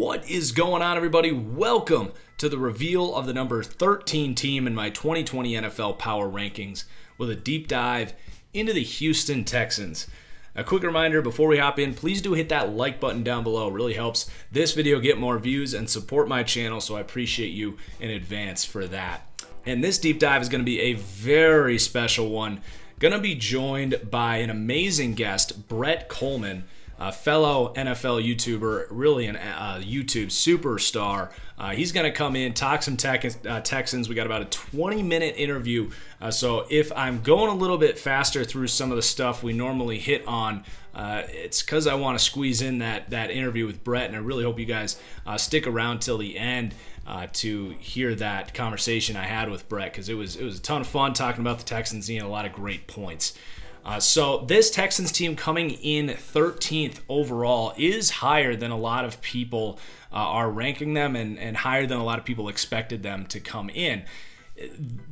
What is going on, everybody? Welcome to the reveal of the number 13 team in my 2020 NFL Power Rankings with a deep dive into the Houston Texans. A quick reminder before we hop in, please do hit that like button down below. It really helps this video get more views and support my channel, so I appreciate you in advance for that. And this deep dive is going to be a very special one. Going to be joined by an amazing guest, Brett Kollmann, a fellow NFL YouTuber, really a YouTube superstar. He's going to come in, talk some Texans. We got about a 20-minute interview. So if I'm going a little bit faster through some of the stuff we normally hit on, it's because I want to squeeze in that interview with Brett, and I really hope you guys stick around till the end to hear that conversation I had with Brett, because it was a ton of fun talking about the Texans and a lot of great points. So this Texans team coming in 13th overall is higher than a lot of people are ranking them, and higher than a lot of people expected them to come in.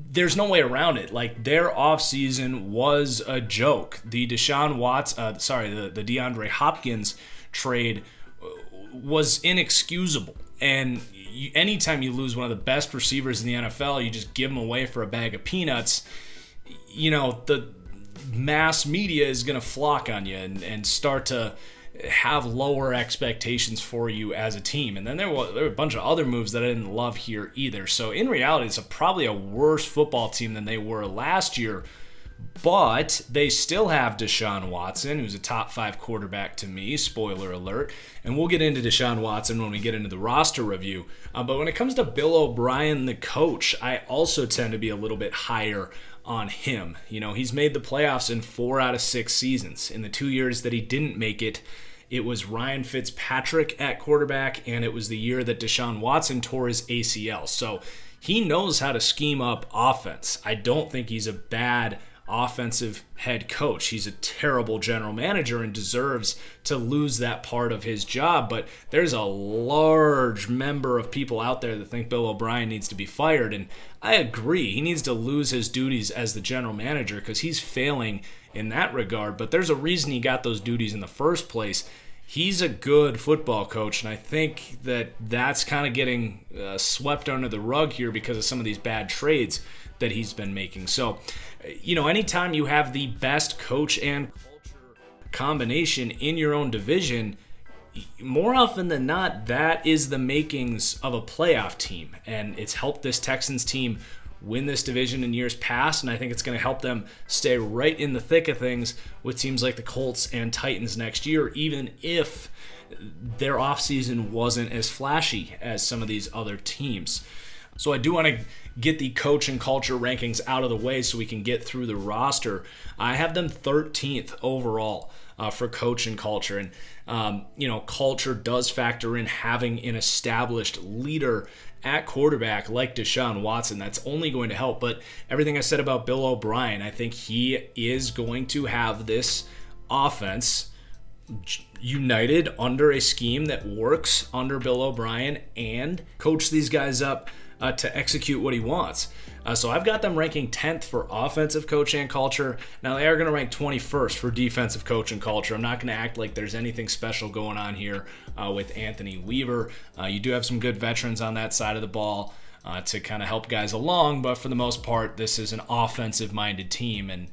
There's no way around it. Like, their offseason was a joke. The the DeAndre Hopkins trade was inexcusable. And anytime you lose one of the best receivers in the NFL, you just give them away for a bag of peanuts. You know, the mass media is going to flock on you and start to have lower expectations for you as a team. And then there were a bunch of other moves that I didn't love here either. So in reality, it's probably a worse football team than they were last year. But they still have Deshaun Watson, who's a top 5 quarterback to me, spoiler alert. And we'll get into Deshaun Watson when we get into the roster review. But when it comes to Bill O'Brien, the coach, I also tend to be a little bit higher on him. You know, he's made the playoffs in 4 out of 6 seasons. In the 2 years that he didn't make it, it was Ryan Fitzpatrick at quarterback, and it was the year that Deshaun Watson tore his ACL. So he knows how to scheme up offense. I don't think he's a bad offensive head coach. He's a terrible general manager and deserves to lose that part of his job. But there's a large member of people out there that think Bill O'Brien needs to be fired. And I agree. He needs to lose his duties as the general manager because he's failing in that regard. But there's a reason he got those duties in the first place. He's a good football coach, and I think that's kind of getting swept under the rug here because of some of these bad trades that he's been making. So, you know, anytime you have the best coach and culture combination in your own division, more often than not, that is the makings of a playoff team. And it's helped this Texans team win this division in years past, and I think it's going to help them stay right in the thick of things with teams like the Colts and Titans next year, even if their offseason wasn't as flashy as some of these other teams. So I do want to get the coach and culture rankings out of the way so we can get through the roster. I have them 13th overall for coach and culture. And, you know, culture does factor in having an established leader at quarterback like Deshaun Watson. That's only going to help. But everything I said about Bill O'Brien, I think he is going to have this offense united under a scheme that works under Bill O'Brien and coach these guys up to execute what he wants. So I've got them ranking 10th for offensive coach and culture. Now they are going to rank 21st for defensive coach and culture. I'm not going to act like there's anything special going on here with Anthony Weaver. You do have some good veterans on that side of the ball to kind of help guys along, but for the most part, this is an offensive-minded team, and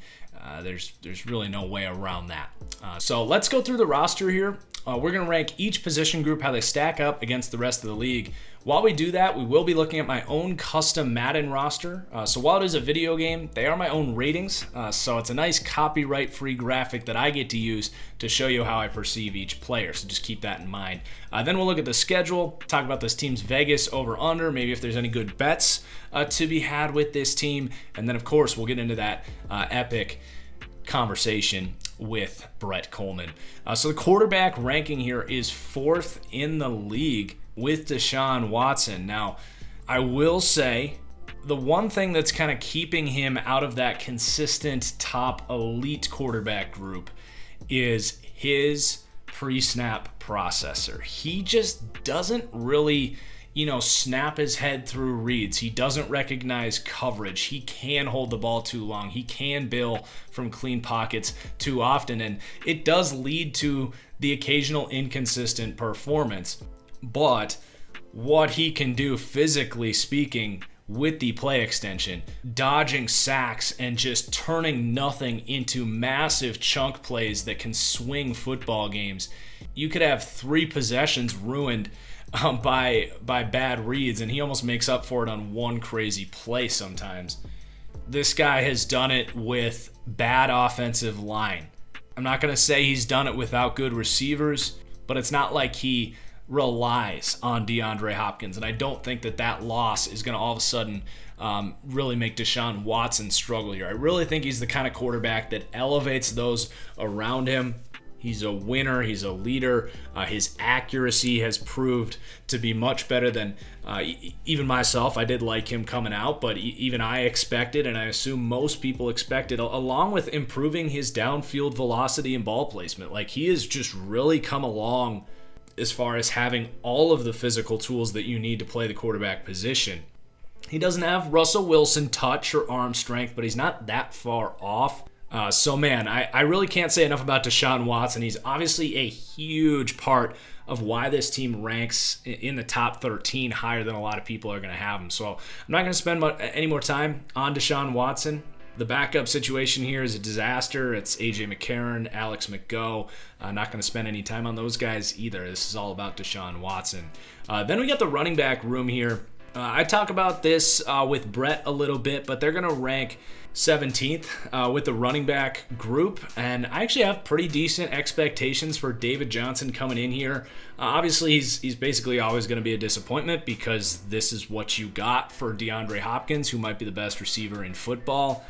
there's really no way around that. So let's go through the roster here. We're going to rank each position group, how they stack up against the rest of the league. While we do that, we will be looking at my own custom Madden roster. So while it is a video game, they are my own ratings. So it's a nice copyright-free graphic that I get to use to show you how I perceive each player. So just keep that in mind. Then we'll look at the schedule, talk about this team's Vegas over-under, maybe if there's any good bets to be had with this team. And then, of course, we'll get into that epic conversation with Brett Kollmann. So the quarterback ranking here is 4th in the league with Deshaun Watson. Now, I will say the one thing that's kind of keeping him out of that consistent top elite quarterback group is his pre-snap processor. He just doesn't really snap his head through reads. He doesn't recognize coverage. He can hold the ball too long. He can bail from clean pockets too often, and it does lead to the occasional inconsistent performance. but what he can do physically speaking with the play extension, dodging sacks and just turning nothing into massive chunk plays that can swing football games. You could have 3 possessions ruined by bad reads, and he almost makes up for it on one crazy play sometimes. This guy has done it with bad offensive line. I'm not going to say he's done it without good receivers, but it's not like he relies on DeAndre Hopkins, and I don't think that loss is going to all of a sudden really make Deshaun Watson struggle here. I really think he's the kind of quarterback that elevates those around him. He's a winner. He's a leader. His accuracy has proved to be much better than even myself. I did like him coming out, but even I expected, and I assume most people expected, along with improving his downfield velocity and ball placement. Like, he has just really come along as far as having all of the physical tools that you need to play the quarterback position. He doesn't have Russell Wilson touch or arm strength, but he's not that far off. So man, I really can't say enough about Deshaun Watson. He's obviously a huge part of why this team ranks in the top 13 higher than a lot of people are going to have him. So I'm not going to spend any more time on Deshaun Watson. The backup situation here is a disaster. It's AJ McCarron, Alex McGough. I'm not going to spend any time on those guys either. This is all about Deshaun Watson. Then we got the running back room here. I talk about this with Brett a little bit, but they're going to rank 17th with the running back group, and I actually have pretty decent expectations for David Johnson coming in here. Obviously, he's basically always going to be a disappointment because this is what you got for DeAndre Hopkins, who might be the best receiver in football.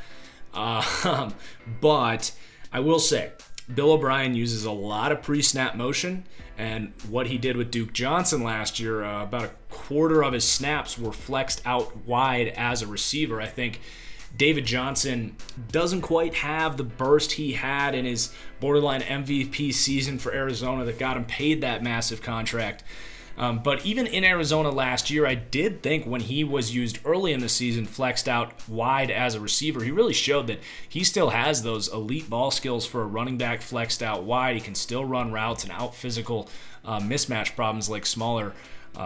But I will say, Bill O'Brien uses a lot of pre-snap motion, and what he did with Duke Johnson last year, about a quarter of his snaps were flexed out wide as a receiver. I think David Johnson doesn't quite have the burst he had in his borderline MVP season for Arizona that got him paid that massive contract. But even in Arizona last year, I did think when he was used early in the season, flexed out wide as a receiver, he really showed that he still has those elite ball skills for a running back flexed out wide. He can still run routes and out physical mismatch problems like smaller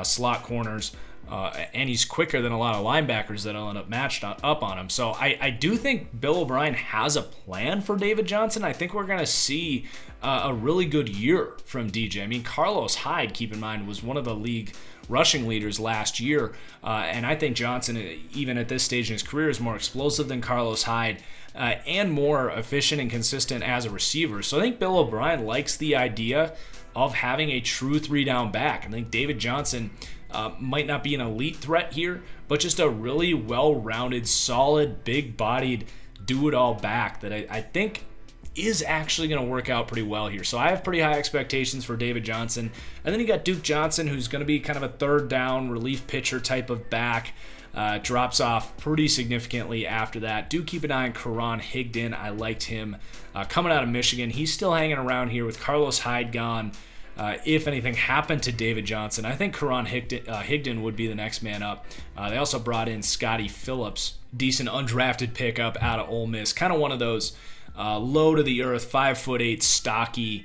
slot corners. And he's quicker than a lot of linebackers that'll end up matched up on him. So I do think Bill O'Brien has a plan for David Johnson. I think we're going to see a really good year from DJ. I mean, Carlos Hyde, keep in mind, was one of the league rushing leaders last year. And I think Johnson, even at this stage in his career, is more explosive than Carlos Hyde and more efficient and consistent as a receiver. So I think Bill O'Brien likes the idea of having a true 3-down back. I think David Johnson might not be an elite threat here, but just a really well-rounded, solid, big-bodied, do-it-all back that I think is actually going to work out pretty well here. So I have pretty high expectations for David Johnson. And then you got Duke Johnson, who's going to be kind of a third-down relief pitcher type of back. Drops off pretty significantly after that. Do keep an eye on Karan Higdon. I liked him coming out of Michigan. He's still hanging around here with Carlos Hyde gone. If anything happened to David Johnson, I think Karan Higdon would be the next man up. They also brought in Scotty Phillips, decent undrafted pickup out of Ole Miss. Kind of one of those low-to-the-earth, 5'8", stocky,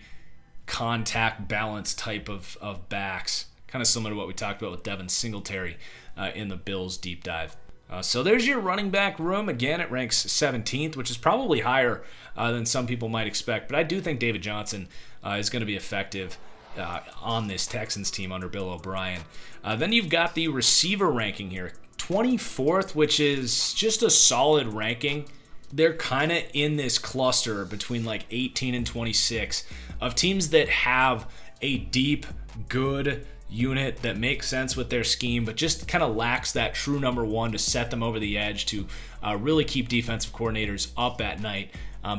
contact balance type of backs. Kind of similar to what we talked about with Devin Singletary in the Bills deep dive. So there's your running back room. Again, it ranks 17th, which is probably higher than some people might expect. But I do think David Johnson is going to be effective on this Texans team under Bill O'Brien. Then you've got the receiver ranking here. 24th, which is just a solid ranking. They're kind of in this cluster between like 18 and 26 of teams that have a deep, good unit that makes sense with their scheme, but just kind of lacks that true number one to set them over the edge to really keep defensive coordinators up at night.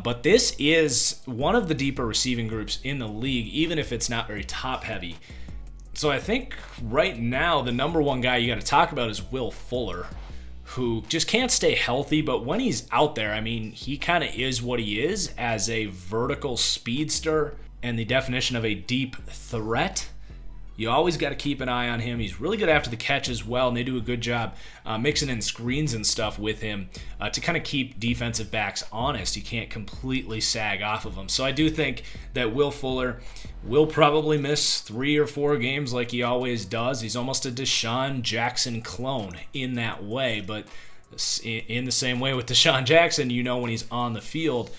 But this is one of the deeper receiving groups in the league, even if it's not very top heavy. So I think right now the number one guy you got to talk about is Will Fuller, who just can't stay healthy, but when he's out there, I mean, he kind of is what he is as a vertical speedster and the definition of a deep threat. You always got to keep an eye on him. He's really good after the catch as well, and they do a good job mixing in screens and stuff with him to kind of keep defensive backs honest. You can't completely sag off of him. So I do think that Will Fuller will probably miss 3 or 4 games like he always does. He's almost a Deshaun Jackson clone in that way, but in the same way with Deshaun Jackson, when he's on the field,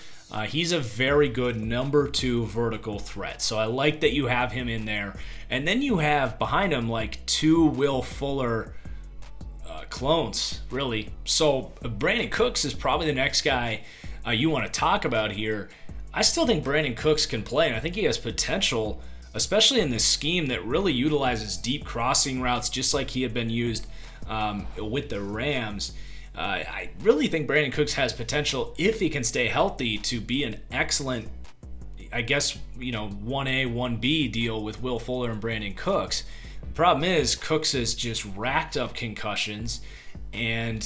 he's a very good number 2 vertical threat. So I like that you have him in there. And then you have behind him like 2 Will Fuller clones, really. So Brandon Cooks is probably the next guy you want to talk about here. I still think Brandon Cooks can play, and I think he has potential, especially in this scheme that really utilizes deep crossing routes just like he had been used with the Rams. I really think Brandon Cooks has potential, if he can stay healthy, to be an excellent, 1A, 1B deal with Will Fuller and Brandon Cooks. The problem is Cooks has just racked up concussions, and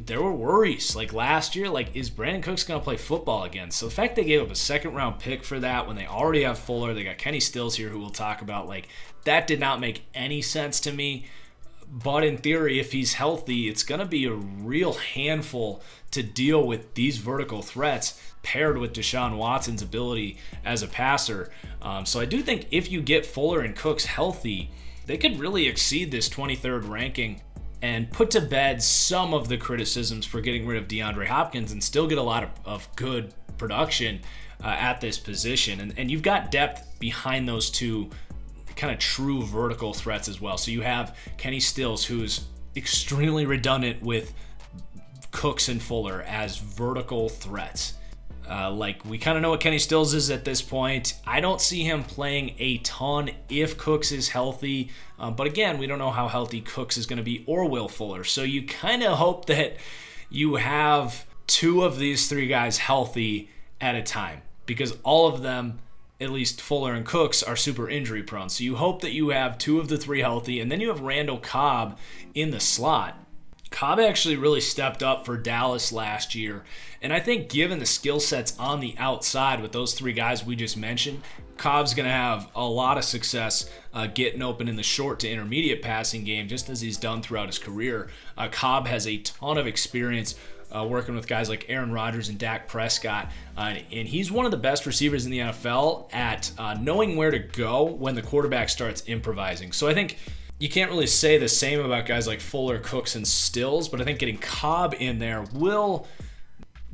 there were worries. Like last year, is Brandon Cooks going to play football again? So the fact they gave up a second-round pick for that when they already have Fuller, they got Kenny Stills here who we'll talk about, that did not make any sense to me. But in theory, if he's healthy, it's going to be a real handful to deal with these vertical threats paired with Deshaun Watson's ability as a passer. So I do think if you get Fuller and Cooks healthy, they could really exceed this 23rd ranking and put to bed some of the criticisms for getting rid of DeAndre Hopkins and still get a lot of good production at this position. And you've got depth behind those 2 kind of true vertical threats as well. So you have Kenny Stills, who's extremely redundant with Cooks and Fuller as vertical threats. We kind of know what Kenny Stills is at this point. I don't see him playing a ton if Cooks is healthy. But again, we don't know how healthy Cooks is going to be or Will Fuller. So you kind of hope that you have 2 of these 3 guys healthy at a time, because all of them, at least Fuller and Cooks, are super injury prone. So you hope that you have 2 of the 3 healthy, and then you have Randall Cobb in the slot. Cobb actually really stepped up for Dallas last year, and I think given the skill sets on the outside with those 3 guys we just mentioned, Cobb's going to have a lot of success getting open in the short to intermediate passing game, just as he's done throughout his career. Cobb has a ton of experience working with guys like Aaron Rodgers and Dak Prescott. And he's one of the best receivers in the NFL at knowing where to go when the quarterback starts improvising. So I think you can't really say the same about guys like Fuller, Cooks, and Stills, but I think getting Cobb in there will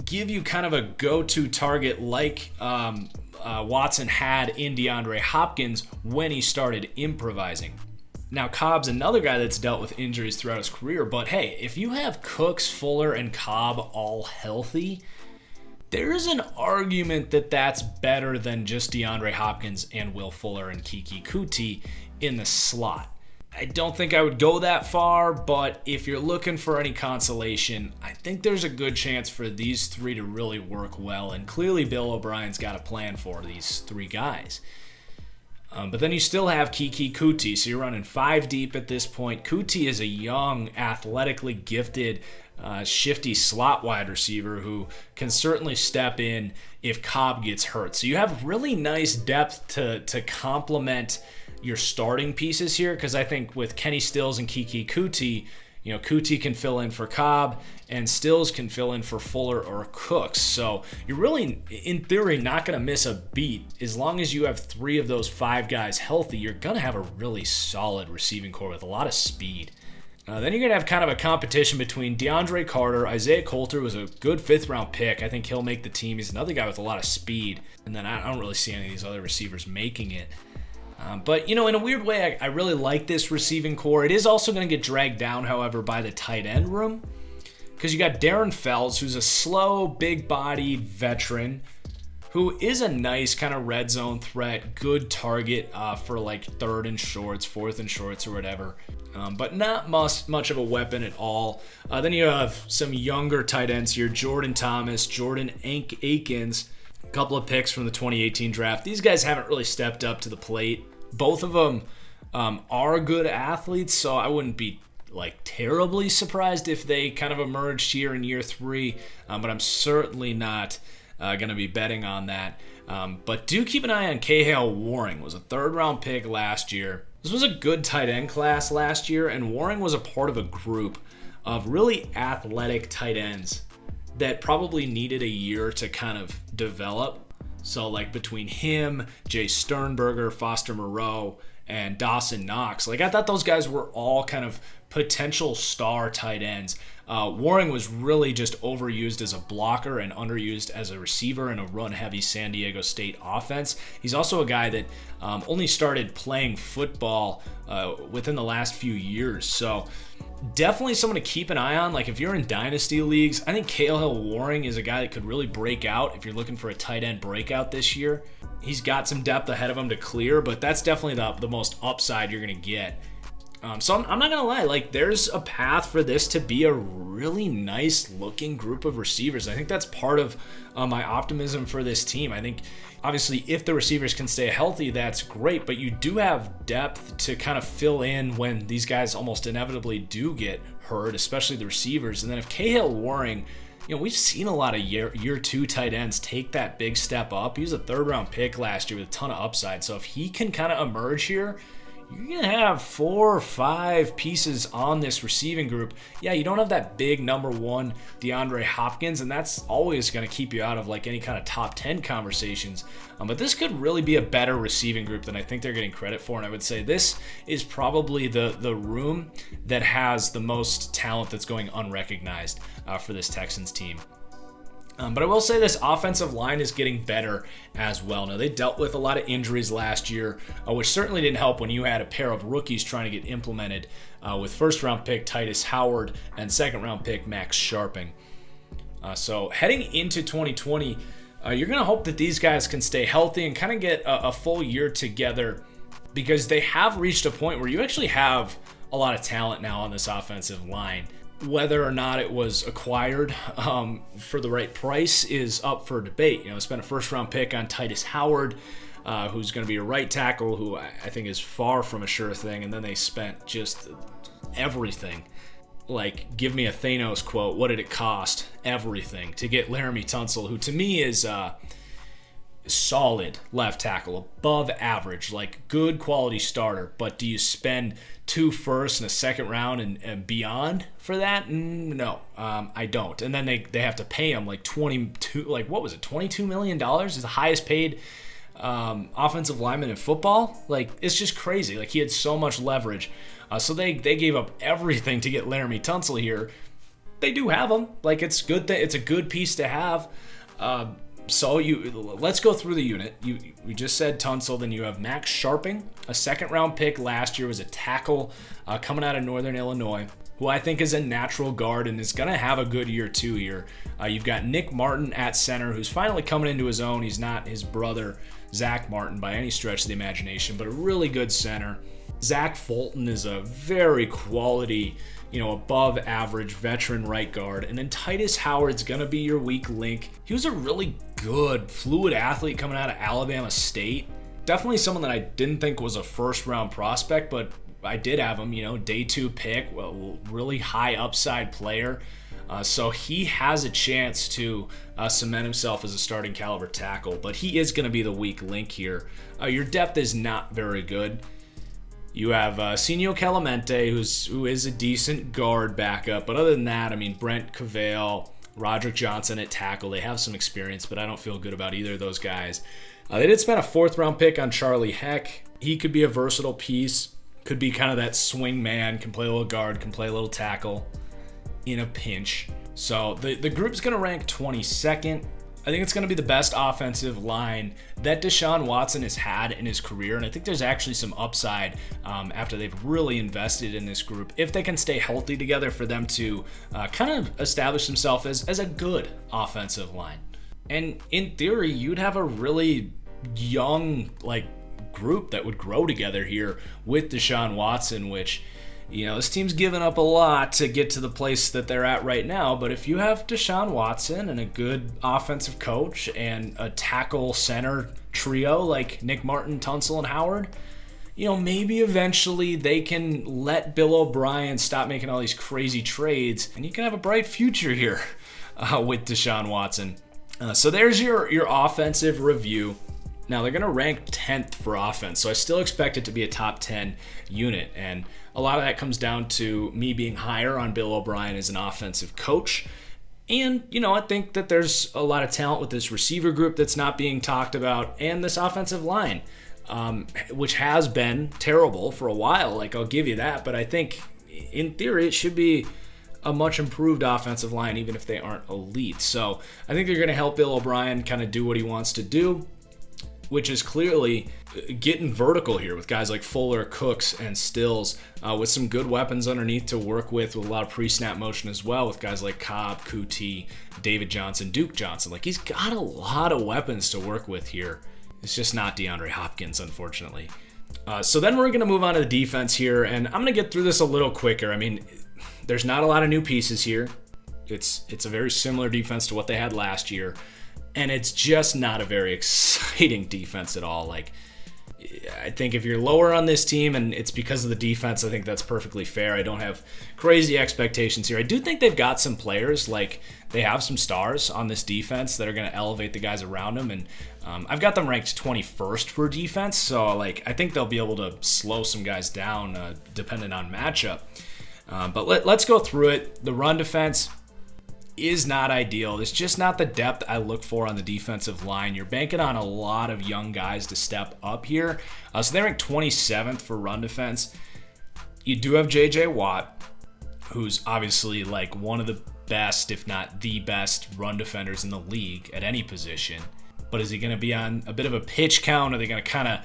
give you kind of a go-to target like Watson had in DeAndre Hopkins when he started improvising. Now, Cobb's another guy that's dealt with injuries throughout his career, but hey, if you have Cooks, Fuller, and Cobb all healthy, there's an argument that that's better than just DeAndre Hopkins and Will Fuller and Kiki Kuti in the slot. I don't think I would go that far, but if you're looking for any consolation, I think there's a good chance for these 3 to really work well, and clearly Bill O'Brien's got a plan for these 3 guys. But then you still have Kiki Kuti, so you're running 5 deep at this point. Kuti is a young, athletically gifted, shifty slot wide receiver who can certainly step in if Cobb gets hurt. So you have really nice depth to complement your starting pieces here, because I think with Kenny Stills and Kiki Kuti, Kuti can fill in for Cobb, and Stills can fill in for Fuller or Cooks. So you're really, in theory, not going to miss a beat. As long as you have 3 of those 5 guys healthy, you're going to have a really solid receiving core with a lot of speed. Then you're going to have kind of a competition between DeAndre Carter. Isaiah Coulter was a good 5th-round pick. I think he'll make the team. He's another guy with a lot of speed. And then I don't really see any of these other receivers making it. But, in a weird way, I really like this receiving core. It is also going to get dragged down, however, by the tight end room. Because you got Darren Fells, who's a slow, big-bodied veteran who is a nice kind of red zone threat, good target for 3rd and shorts, 4th and shorts, or whatever. But not much of a weapon at all. Then you have some younger tight ends here, Jordan Thomas, Jordan Akins, a couple of picks from the 2018 draft. These guys haven't really stepped up to the plate. Both of them are good athletes, so I wouldn't be terribly surprised if they kind of emerged here in year 3, but I'm certainly not going to be betting on that. But do keep an eye on Cahale Waring. Was a 3rd-round pick last year. This was a good tight end class last year, and Waring was a part of a group of really athletic tight ends that probably needed a year to kind of develop. So like between him, Jay Sternberger, Foster Moreau, and Dawson Knox, like I thought those guys were all kind of potential star tight ends. Waring was really just overused as a blocker and underused as a receiver in a run-heavy San Diego State offense. He's also a guy that only started playing football within the last few years. So definitely someone to keep an eye on. Like if you're in dynasty leagues, I think Cahill Waring is a guy that could really break out if you're looking for a tight end breakout this year. He's got some depth ahead of him to clear, but that's definitely the most upside you're going to get. So I'm not going to lie, like there's a path for this to be a really nice looking group of receivers. I think that's part of my optimism for this team. I think obviously if the receivers can stay healthy, that's great, but you do have depth to kind of fill in when these guys almost inevitably do get hurt, especially the receivers. And then if Cahill Waring, we've seen a lot of year two tight ends take that big step up. He was a 3rd round pick last year with a ton of upside. So if he can kind of emerge here, you're going to have 4 or 5 pieces on this receiving group. Yeah, you don't have that big number 1 DeAndre Hopkins, and that's always going to keep you out of like any kind of top 10 conversations. But this could really be a better receiving group than I think they're getting credit for. And I would say this is probably the room that has the most talent that's going unrecognized for this Texans team. But I will say this offensive line is getting better as well. Now, they dealt with a lot of injuries last year, which certainly didn't help when you had a pair of rookies trying to get implemented with 1st-round pick Titus Howard and 2nd-round pick Max Sharping. So heading into 2020, you're going to hope that these guys can stay healthy and kind of get a full year together, because they have reached a point where you actually have a lot of talent now on this offensive line. Whether or not it was acquired for the right price is up for debate. Spent a 1st-round pick on Titus Howard, who's going to be a right tackle, who I think is far from a sure thing. And then they spent just everything. Like, give me a Thanos quote. What did it cost? Everything to get Laramie Tunsil, who to me is solid left tackle, above average, like good quality starter. But do you spend 2 firsts and a 2nd round and beyond for that? No, I don't. And then they have to pay him like $22 million is the highest paid offensive lineman in football. Like, it's just crazy. Like, he had so much leverage. So they gave up everything to get Laramie Tunsil here. They do have him. Like, it's good. It's a good piece to have. So let's go through the unit. We just said Tunsil, then you have Max Sharping, a 2nd-round pick last year, was a tackle coming out of Northern Illinois, who I think is a natural guard and is going to have a good year too here. You've got Nick Martin at center, who's finally coming into his own. He's not his brother, Zach Martin, by any stretch of the imagination, but a really good center. Zach Fulton is a very quality, above average veteran right guard. And then Titus Howard's going to be your weak link. He was a really good, fluid athlete coming out of Alabama State. Definitely someone that I didn't think was a 1st-round prospect, but I did have him, day 2 pick, really high upside player. So he has a chance to cement himself as a starting caliber tackle, but he is going to be the weak link here. Your depth is not very good. You have Senio Clemente, who is a decent guard backup. But other than that, Brent Cavale, Roderick Johnson at tackle, they have some experience, but I don't feel good about either of those guys. They did spend a 4th-round pick on Charlie Heck. He could be a versatile piece, could be kind of that swing man, can play a little guard, can play a little tackle in a pinch. So the group's going to rank 22nd. I think it's going to be the best offensive line that Deshaun Watson has had in his career, and I think there's actually some upside after they've really invested in this group, if they can stay healthy together, for them to kind of establish themselves as a good offensive line. And in theory, you'd have a really young group that would grow together here with Deshaun Watson, which, this team's given up a lot to get to the place that they're at right now. But if you have Deshaun Watson and a good offensive coach and a tackle center trio like Nick Martin, Tunsil, and Howard, maybe eventually they can let Bill O'Brien stop making all these crazy trades, and you can have a bright future here with Deshaun Watson. So there's your offensive review. Now, they're going to rank 10th for offense, so I still expect it to be a top 10 unit. And a lot of that comes down to me being higher on Bill O'Brien as an offensive coach. And, I think that there's a lot of talent with this receiver group that's not being talked about, and this offensive line, which has been terrible for a while. I'll give you that. But I think, in theory, it should be a much improved offensive line, even if they aren't elite. So I think they're going to help Bill O'Brien kind of do what he wants to do, which is clearly getting vertical here with guys like Fuller, Cooks, and Stills, with some good weapons underneath to work with a lot of pre-snap motion as well, with guys like Cobb, Kuti, David Johnson, Duke Johnson. He's got a lot of weapons to work with here. It's just not DeAndre Hopkins, unfortunately. So then we're going to move on to the defense here, and I'm going to get through this a little quicker. There's not a lot of new pieces here. It's a very similar defense to what they had last year. And it's just not a very exciting defense at all. I think if you're lower on this team and it's because of the defense, I think that's perfectly fair. I don't have crazy expectations here. I do think they've got some players, they have some stars on this defense that are going to elevate the guys around them. And I've got them ranked 21st for defense. So, I think they'll be able to slow some guys down depending on matchup. But let's go through it. The run defense is not ideal. It's just not the depth I look for on the defensive line. You're banking on a lot of young guys to step up here. So they're ranked 27th for run defense. You do have J.J. Watt, who's obviously one of the best, if not the best, run defenders in the league at any position. But is he going to be on a bit of a pitch count? Are they going to kind of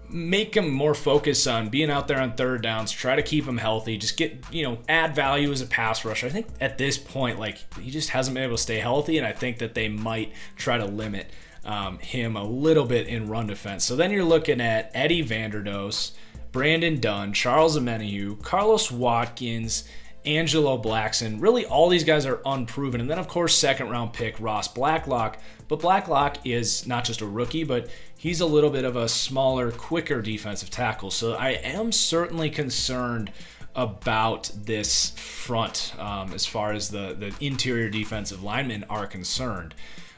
make him more focused on being out there on third downs, try to keep him healthy, just get, add value as a pass rusher? I think at this point, he just hasn't been able to stay healthy, and I think that they might try to limit him a little bit in run defense. So then you're looking at Eddie Vanderdoes, Brandon Dunn, Charles Omenihu, Carlos Watkins, Angelo Blackson. Really, all these guys are unproven. And then, of course, second-round pick Ross Blacklock. But Blacklock is not just a rookie, but he's a little bit of a smaller, quicker defensive tackle. So I am certainly concerned about this front as far as the interior defensive linemen are concerned.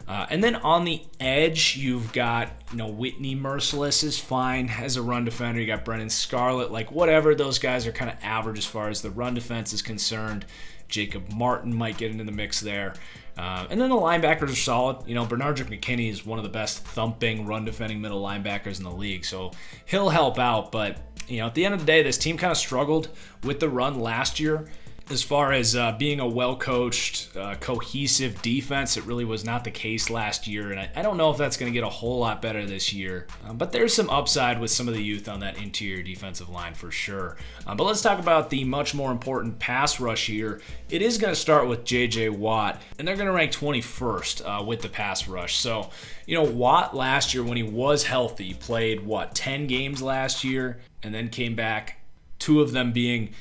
And then on the edge, you've got, Whitney Merciless is fine as a run defender. You got Brennan Scarlett, whatever. Those guys are kind of average as far as the run defense is concerned. Jacob Martin might get into the mix there. And then the linebackers are solid. Bernard Mckinney is one of the best thumping, run defending middle linebackers in the league. So he'll help out. But, at the end of the day, this team kind of struggled with the run last year. As far as being a well-coached, cohesive defense, it really was not the case last year, and I don't know if that's going to get a whole lot better this year. But there's some upside with some of the youth on that interior defensive line for sure. But let's talk about the much more important pass rush here. It is going to start with J.J. Watt, and they're going to rank 21st with the pass rush. So, Watt last year when he was healthy played, 10 games last year, and then came back, 2 of them being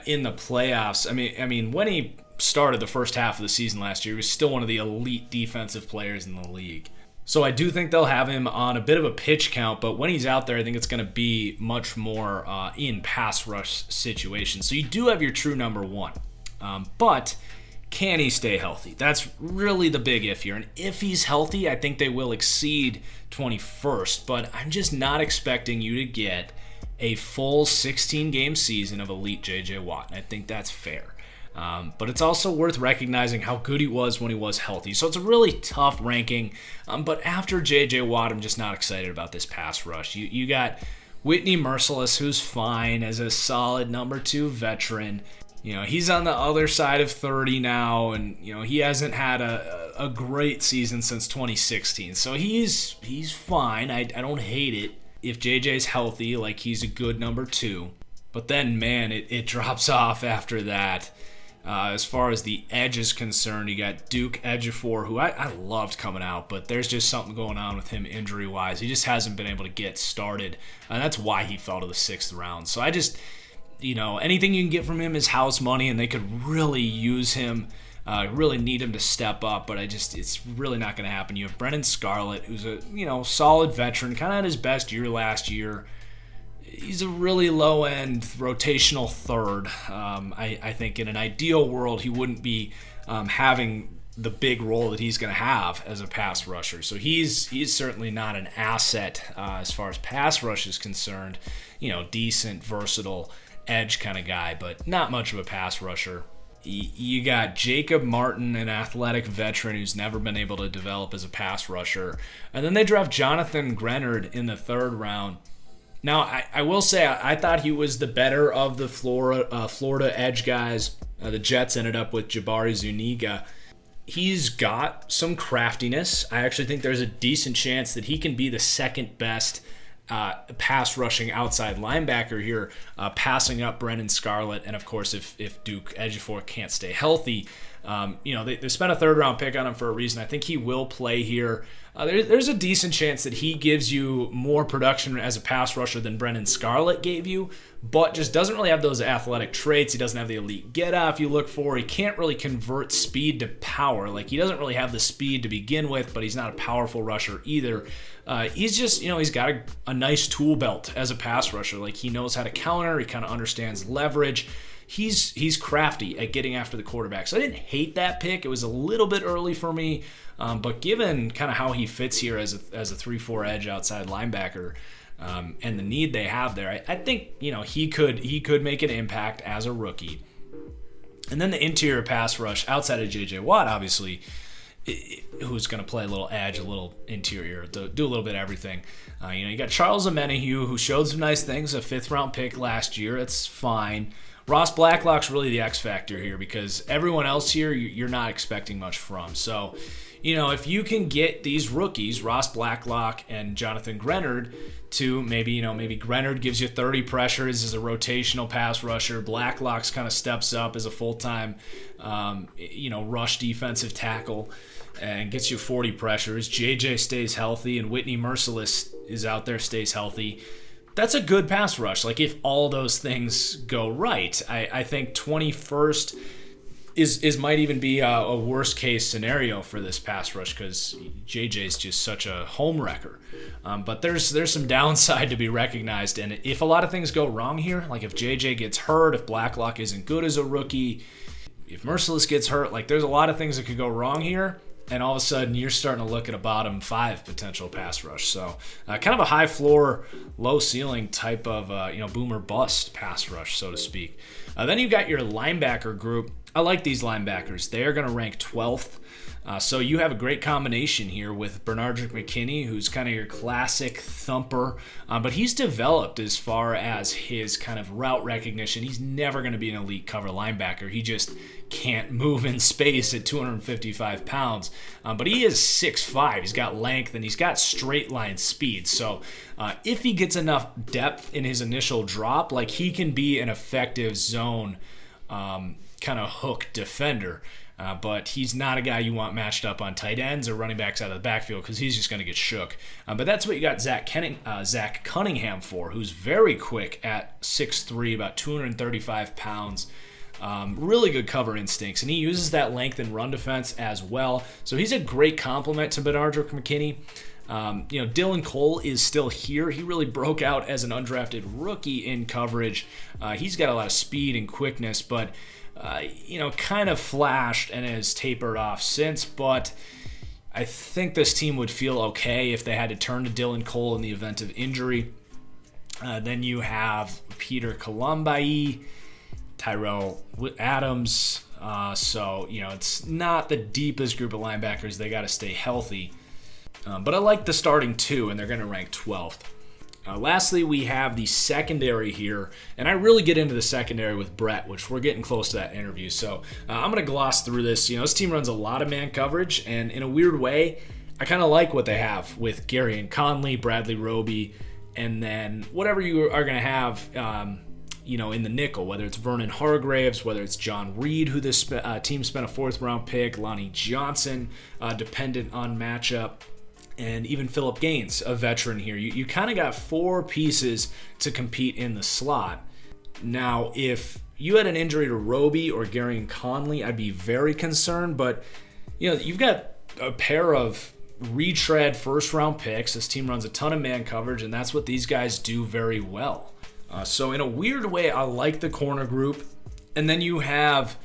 in the playoffs. I mean, when he started the first half of the season last year, he was still one of the elite defensive players in the league. So I do think they'll have him on a bit of a pitch count, but when he's out there, I think it's going to be much more in pass rush situations. So you do have your true number 1. But can he stay healthy? That's really the big if here. And if he's healthy, I think they will exceed 21st. But I'm just not expecting you to get a full 16-game season of elite J.J. Watt. And I think that's fair. But it's also worth recognizing how good he was when he was healthy. So it's a really tough ranking. But after J.J. Watt, I'm just not excited about this pass rush. You got Whitney Merciless, who's fine as a solid number 2 veteran. He's on the other side of 30 now, and he hasn't had a great season since 2016. So he's fine. I don't hate it. If JJ's healthy, he's a good number 2. But then, man, it drops off after that. As far as the edge is concerned, you got Duke Ejiofor, who I loved coming out, but there's just something going on with him injury-wise. He just hasn't been able to get started, and that's why he fell to the 6th round. So I just, anything you can get from him is house money, and they could really use him. Really need him to step up, but it's really not going to happen. You have Brennan Scarlett, who's a solid veteran, kind of had his best year last year. He's a really low-end rotational third. I think in an ideal world he wouldn't be having the big role that he's going to have as a pass rusher. So he's certainly not an asset as far as pass rush is concerned. Decent, versatile edge kind of guy, but not much of a pass rusher. You got Jacob Martin, an athletic veteran who's never been able to develop as a pass rusher. And then they draft Jonathan Grenard in the 3rd round. Now, I will say I thought he was the better of the Florida edge guys. The Jets ended up with Jabari Zuniga. He's got some craftiness. I actually think there's a decent chance that he can be the second best pass rushing outside linebacker here, passing up Brennan Scarlett. And of course, if Duke Ejiofor can't stay healthy, they spent a 3rd round pick on him for a reason. I think he will play here. There's a decent chance that he gives you more production as a pass rusher than Brennan Scarlett gave you, but just doesn't really have those athletic traits. He doesn't have the elite get-off you look for. He can't really convert speed to power. Like, he doesn't really have the speed to begin with, but he's not a powerful rusher either. He's just, he's got a nice tool belt as a pass rusher. Like, he knows how to counter. He kind of understands leverage. He's crafty at getting after the quarterback. So I didn't hate that pick. It was a little bit early for me, but given kind of how he fits here as a 3-4 edge outside linebacker, and the need they have there, I think he could make an impact as a rookie. And then the interior pass rush outside of J.J. Watt, obviously, who's going to play a little edge, a little interior, do a little bit of everything. You got Charles Omenihu, who showed some nice things, a 5th round pick last year. It's fine. Ross Blacklock's really the X factor here because everyone else here you're not expecting much from. So, if you can get these rookies, Ross Blacklock and Jonathan Grenard, to maybe Grenard gives you 30 pressures as a rotational pass rusher. Blacklock's kind of steps up as a full-time, rush defensive tackle and gets you 40 pressures. JJ stays healthy and Whitney Merciless is out there, stays healthy. That's a good pass rush. Like, if all those things go right, I think 21st is might even be a worst case scenario for this pass rush because JJ's just such a home wrecker. But there's some downside to be recognized, and if a lot of things go wrong here, like if JJ gets hurt, if Blacklock isn't good as a rookie, if Merciless gets hurt, like there's a lot of things that could go wrong here. And all of a sudden, you're starting to look at a bottom 5 potential pass rush. So, kind of a high floor, low ceiling type of, boom or bust pass rush, so to speak. Then you got your linebacker group. I like these linebackers. They are going to rank 12th. So you have a great combination here with Bernardrick Mckinney, who's kind of your classic thumper, but he's developed as far as his kind of route recognition. He's never going to be an elite cover linebacker. He just can't move in space at 255 pounds, but he is 6'5". He's got length and he's got straight line speed. So if he gets enough depth in his initial drop, like he can be an effective zone kind of hook defender. But he's not a guy you want matched up on tight ends or running backs out of the backfield because he's just going to get shook. But that's what you got Zach Cunningham for, who's very quick at 6'3", about 235 pounds. Really good cover instincts, and he uses that length in run defense as well. So he's a great complement to Bernardrick McKinney. Dylan Cole is still here. He really broke out as an undrafted rookie in coverage. He's got a lot of speed and quickness, but kind of flashed and has tapered off since, but I think this team would feel okay if they had to turn to Dylan Cole in the event of injury. Then you have Peter Kollmann, Tyrell Adams. It's not the deepest group of linebackers. They got to stay healthy. But I like the starting 2, and they're going to rank 12th. Lastly, we have the secondary here, and I really get into the secondary with Brett, which we're getting close to that interview. So I'm going to gloss through this. This team runs a lot of man coverage, and in a weird way, I kind of like what they have with Gary and Conley, Bradley Roby, and then whatever you are going to have, in the nickel, whether it's Vernon Hargraves, whether it's John Reed, who this team spent a 4th-round pick, Lonnie Johnson, dependent on matchup, and even Philip Gaines, a veteran here. You kind of got 4 pieces to compete in the slot. Now, if you had an injury to Roby or Gary and Conley, I'd be very concerned, but you've got a pair of retread 1st-round picks. This team runs a ton of man coverage, and that's what these guys do very well. So in a weird way, I like the corner group. And then you have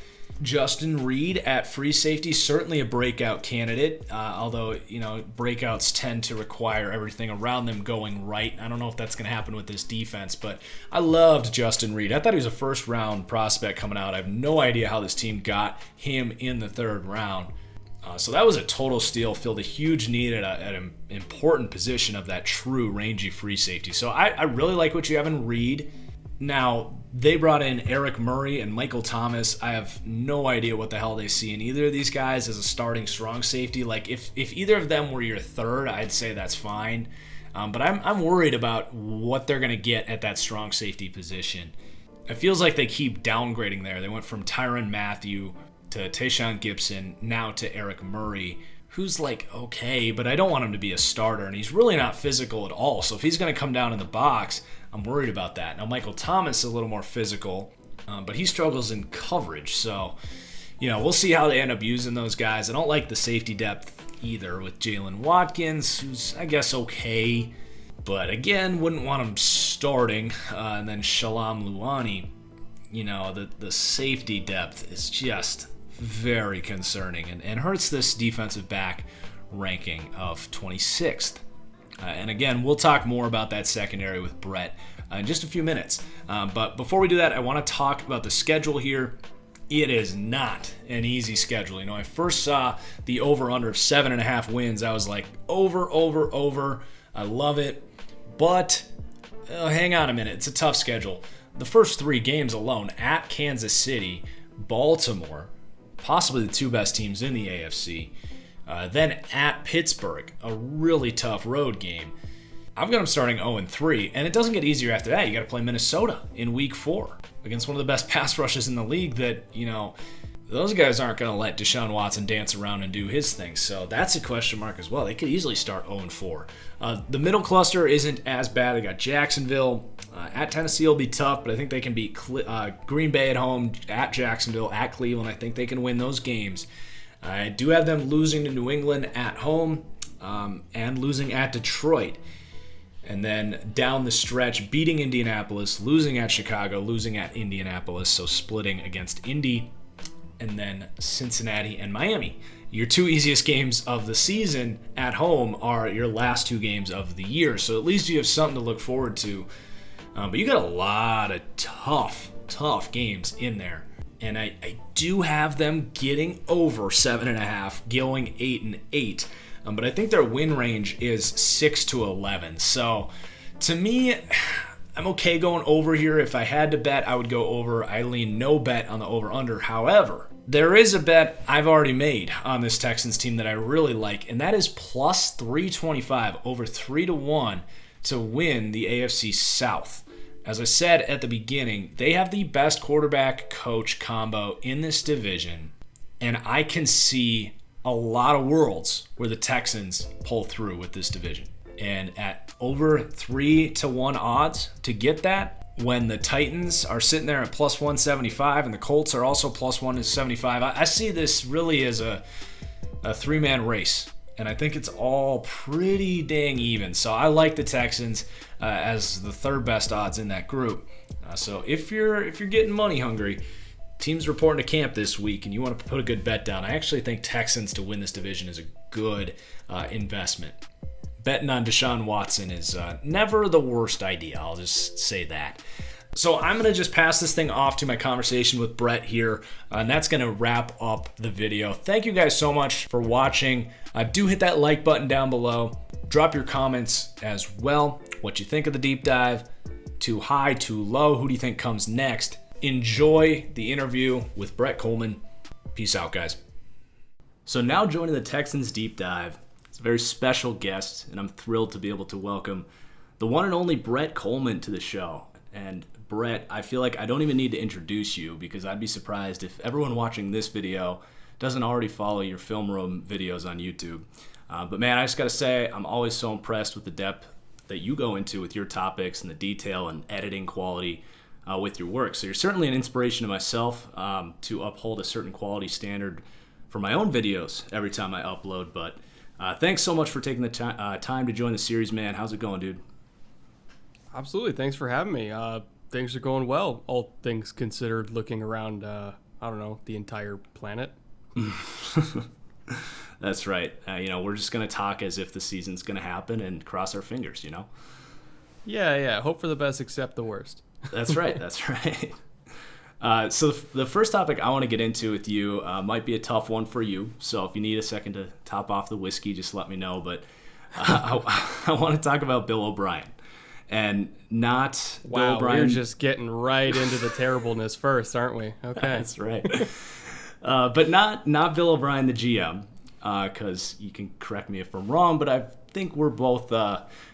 Justin Reed at free safety, certainly a breakout candidate, although, breakouts tend to require everything around them going right. I don't know if that's going to happen with this defense, but I loved Justin Reed. I thought he was a first-round prospect coming out. I have no idea how this team got him in the third round. So that was a total steal, filled a huge need at an important position of that true rangy free safety. So I really like what you have in Reed. Now, they brought in Eric Murray and Michael Thomas. I have no idea what the hell they see in either of these guys as a starting strong safety. Like, if either of them were your third, I'd say that's fine. But I'm worried about what they're going to get at that strong safety position. It feels like they keep downgrading there. They went from Tyrann Mathieu to Tayshaun Gibson, now to Eric Murray, who's like okay, but I don't want him to be a starter, and he's really not physical at all. So if he's going to come down in the box, I'm worried about that. Now, Michael Thomas is a little more physical, but he struggles in coverage. So, we'll see how they end up using those guys. I don't like the safety depth either with Jalen Watkins, who's, I guess, okay. But, again, wouldn't want him starting. And then Shalom Luani, the safety depth is just very concerning and hurts this defensive back ranking of 26th. And again, we'll talk more about that secondary with Brett in just a few minutes. But before we do that, I want to talk about the schedule here. It is not an easy schedule. I first saw the over-under of 7.5 wins. I was like, over. I love it. But hang on a minute. It's a tough schedule. The first 3 games alone, at Kansas City, Baltimore, possibly the 2 best teams in the AFC, then at Pittsburgh, a really tough road game. I've got them starting 0-3, and it doesn't get easier after that. You got to play Minnesota in Week 4 against one of the best pass rushes in the league that, those guys aren't going to let Deshaun Watson dance around and do his thing. So that's a question mark as well. They could easily start 0-4. The middle cluster isn't as bad. They got Jacksonville. At Tennessee will be tough, but I think they can beat Green Bay at home, at Jacksonville, at Cleveland. I think they can win those games. I do have them losing to New England at home and losing at Detroit. And then down the stretch, beating Indianapolis, losing at Chicago, losing at Indianapolis, so splitting against Indy, and then Cincinnati and Miami. Your 2 easiest games of the season at home are your last 2 games of the year, so at least you have something to look forward to. But you got a lot of tough games in there. And I do have them getting over 7.5, going 8-8. But I think their win range is 6-11. So to me, I'm okay going over here. If I had to bet, I would go over. I lean no bet on the over-under. However, there is a bet I've already made on this Texans team that I really like, and that is plus 325, over 3-1 to win the AFC South. As I said at the beginning, they have the best quarterback-coach combo in this division, and I can see a lot of worlds where the Texans pull through with this division. And at over 3-1 odds to get that, when the Titans are sitting there at plus 175 and the Colts are also plus 175, I see this really as a 3-man race. And I think it's all pretty dang even. So I like the Texans as the 3rd best odds in that group. So if you're getting money hungry, teams reporting to camp this week and you want to put a good bet down, I actually think Texans to win this division is a good investment. Betting on Deshaun Watson is never the worst idea. I'll just say that. So I'm going to just pass this thing off to my conversation with Brett here, and that's going to wrap up the video. Thank you guys so much for watching. Do hit that like button down below. Drop your comments as well. What you think of the deep dive? Too high, too low? Who do you think comes next? Enjoy the interview with Brett Kollmann. Peace out, guys. So now joining the Texans deep dive, it's a very special guest, and I'm thrilled to be able to welcome the one and only Brett Kollmann to the show. And Brett, I feel like I don't even need to introduce you because I'd be surprised if everyone watching this video doesn't already follow your film room videos on YouTube. But man, I just got to say, I'm always so impressed with the depth that you go into with your topics and the detail and editing quality with your work. So you're certainly an inspiration to myself to uphold a certain quality standard for my own videos every time I upload. But thanks so much for taking the time to join the series, man. How's it going, dude? Absolutely. Thanks for having me. Things are going well, all things considered, looking around on I don't know, the entire planet. That's right. We're just going to talk as if the season's going to happen and cross our fingers, Yeah. Hope for the best, accept the worst. That's right. That's right. So the first topic I want to get into with you might be a tough one for you. So if you need a second to top off the whiskey, just let me know. But I want to talk about Bill O'Brien. And not Bill O'Brien. We're just getting right into the terribleness first, aren't we? Okay. That's right. But not Bill O'Brien, the GM, because you can correct me if I'm wrong, but I think we're both